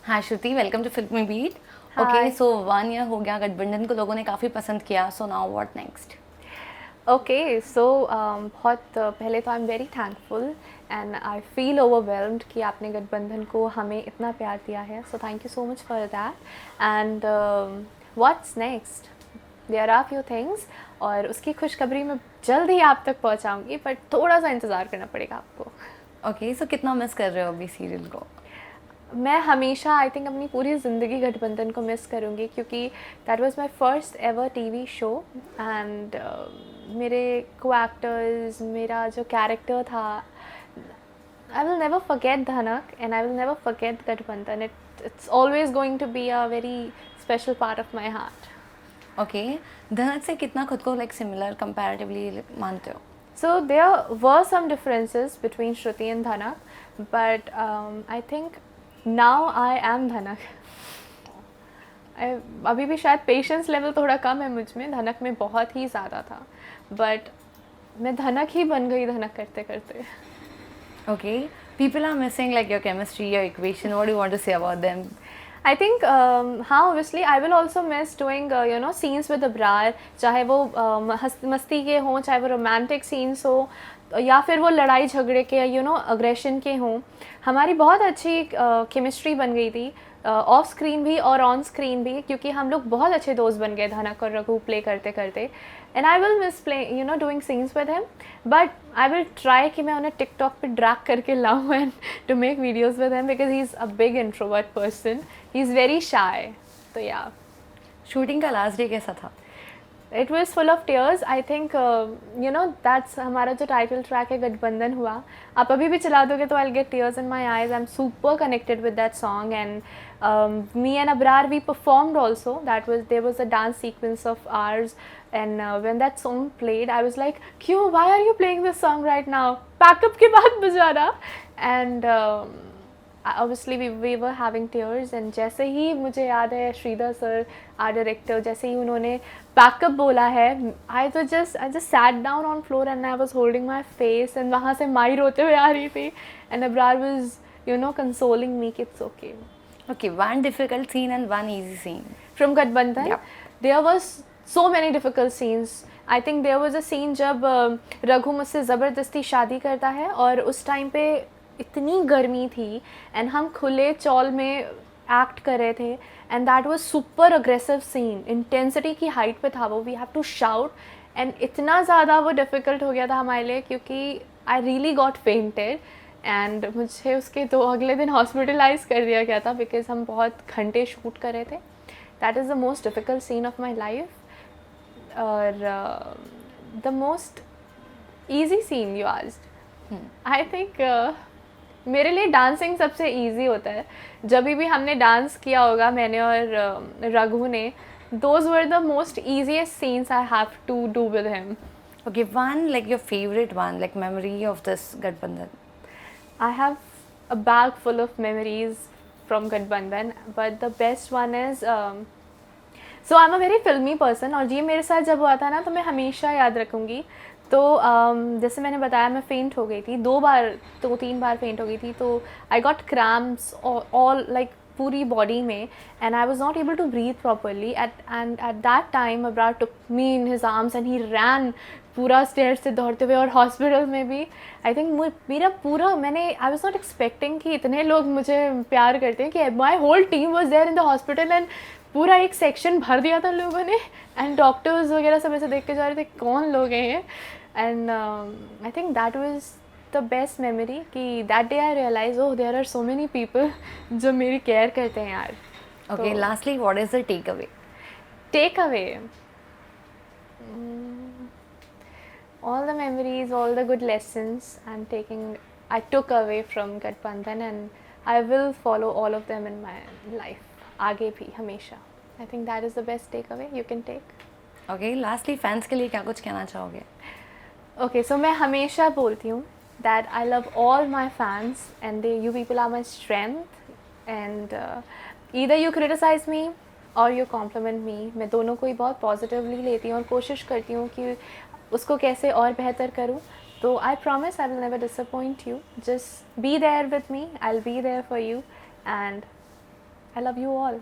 हाँ Shruti, welcome to Filmibeat. Okay, hi. So 1 year हो गया, गठबंधन को लोगों ने काफ़ी पसंद किया। So now what next? Okay so बहुत पहले तो I am very thankful and I feel overwhelmed कि आपने गठबंधन को हमें इतना प्यार दिया है, so thank you so much for that. And what's next, there are few things, और उसकी खुशखबरी मैं जल्द ही आप तक पहुंचाऊंगी, बट थोड़ा सा इंतज़ार करना पड़ेगा आपको। ओके, सो कितना मिस कर रहे हो अभी सीरियल को? मैं हमेशा आई थिंक अपनी पूरी ज़िंदगी गठबंधन को मिस करूँगी, क्योंकि that was my first ever TV show and मेरे को एक्टर्स, मेरा जो कैरेक्टर था, I will never forget Dhanak and I will never forget Gathbandhan. It's always going to be a very special part of my heart. Okay, Dhanak से कितना खुद को like similar comparatively मानते हो? So there were some differences between Shruti and Dhanak, but I think now I am Dhanak. अभी भी शायद patience level थोड़ा कम है मुझ में, धनक में बहुत ही ज़्यादा था, बट मैं धनक ही बन गई धनक करते करते। Okay, people are missing like your chemistry, your equation. What do you want to say about them? I think हाँ, obviously I will also miss doing scenes with Abrar, चाहे वो मस्ती के हों, चाहे वो रोमांटिक सीन्स हो, या फिर वो लड़ाई झगड़े के अग्रेशन के हों। हमारी बहुत अच्छी केमिस्ट्री बन गई थी, ऑफ स्क्रीन भी और ऑन स्क्रीन भी, क्योंकि हम लोग बहुत अच्छे दोस्त बन गए धनक और रघु प्ले करते करते। And I will miss play doing scenes with him, but I will try कि मैं उन्हें टिकटॉक पे ड्रैग करके लाऊं and to make videos with him, because he is a big introvert person, he is very shy. तो yeah, shooting का last day कैसा था? It was full of tears. I think that's हमारा जो title track है गठबंधन हुआ, आप अभी भी चला दोगे तो I get tears in my eyes. I am super connected with that song and me and Abrar, we performed also. There was a dance sequence of ours, and when that song played, I was like, "Kyun? Why are you playing this song right now? Backup के बाद बजाना." And obviously we were having tears, and जैसे ही मुझे याद है Shridhar sir, are director, जैसे ही उन्होंने backup बोला है, I just sat down on floor and I was holding my face, and वहाँ से माई रोते हुए आ रही थी, and Abrar was consoling me कि it's okay. Okay, one difficult scene and one easy scene. From Gadbandhan, Yep. there was so many difficult scenes. I think there was a scene जब रघु मुझसे ज़बरदस्ती शादी करता है, और उस टाइम पे इतनी गर्मी थी एंड हम खुले चौल में एक्ट कर रहे थे, and that was super aggressive scene, intensity की हाइट पे था वो, we have to shout, and इतना ज़्यादा वो डिफ़िकल्ट हो गया था हमारे लिए, क्योंकि I really got fainted and मुझे उसके अगले दिन हॉस्पिटलाइज कर दिया गया था, बिकॉज हम बहुत घंटे शूट कर रहे थे। That is the most difficult scene of my life. और the most easy scene you asked, I think मेरे लिए डांसिंग सबसे ईजी होता है। जब भी हमने डांस किया होगा, मैंने और रघु ने, those were the most easiest scenes I have to do with him. Okay, one like your favorite one, like memory of this Gadbandhan. I have a bag full of memories from Gadbandhan, but the best one is so I'm a very filmy person, और ये मेरे साथ जब हुआ था ना, तो मैं हमेशा याद रखूँगी। तो जैसे मैंने बताया, मैं फेंट हो गई थी 2 3 बार फेंट हो गई थी, तो I got cramps all like पूरी बॉडी में, and I was not able to breathe properly at that time Abrar took me in his arms and he ran पूरा स्टेयर से दौड़ते हुए, और हॉस्पिटल में भी। आई थिंक मेरा पूरा, आई वॉज नॉट एक्सपेक्टिंग कि इतने लोग मुझे प्यार करते हैं, कि my whole team was there in the hospital, and पूरा एक सेक्शन भर दिया था लोगों ने, एंड डॉक्टर्स वगैरह सब ऐसे देख के जा रहे थे, कौन लोग हैं ये। And I think that was the best memory, कि that day I realise, oh there are so many people जो मेरी केयर करते हैं यार। Okay, lastly, what is the takeaway? Takeaway, all the memories, all the good lessons I took away from Gadbandhan, and I will follow all of them in my life, आगे भी हमेशा। I think that is the best takeaway you can take. Okay, lastly, fans के लिए क्या कुछ कहना चाहोगे? Okay, so मैं हमेशा बोलती हूँ that I love all my fans, and you people are my strength, and either you criticize me or you compliment me, मैं दोनों को ही बहुत पॉजिटिवली लेती हूँ और कोशिश करती हूँ कि उसको कैसे और बेहतर करूँ। तो I promise I will never disappoint you, just be there with me, I will be there for you, and I love you all.